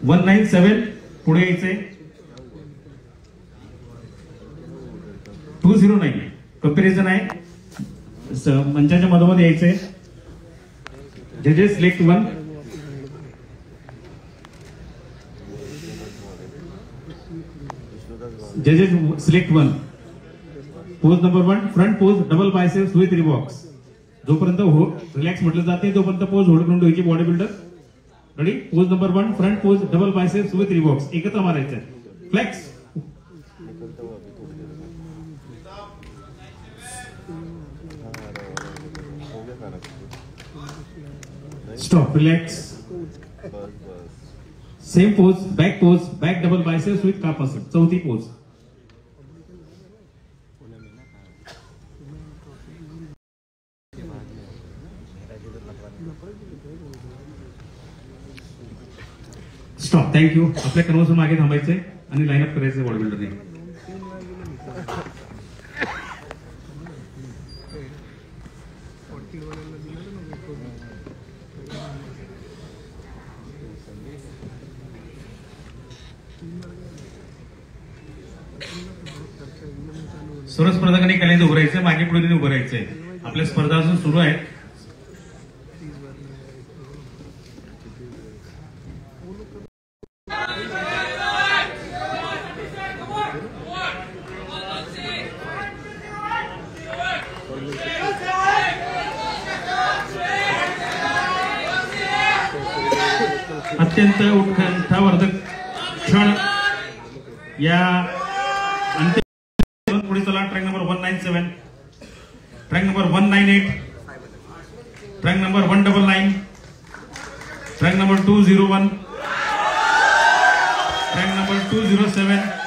197 पुढे यायचे 209 कंपॅरिझन आहे मंचाच्या मधोमध यायचे जजेस सिलेक्ट 1 जजेस select 1 pose number 1 front pose double biceps with रिबॉक्स जोपर्यंत रिलॅक्स म्हटलं जाते तोपर्यंत पोज होल्ड करून ठेवायची body builder ready pose number 1 front pose double biceps with रिबॉक्स एकत्र मारायचं flex stop relax same pose back double biceps with काप असेल चौथी पोज स्टॉप थँक्यू आपल्या कन्वर्सन मागे थांबायचे आणि लाईन अप करायचे बॉडी बिल्डरने सर्व स्पर्धकांनी कलेने उभं राहायचं मागे पुढे उभं राहायचंय आपल्या स्पर्धा अजून सुरू आहेत अत्यंत उत्कंठावर्धक क्षण या अंतिम पुढे चला track number 197 track number 198 track number 199 track number 201 track number 207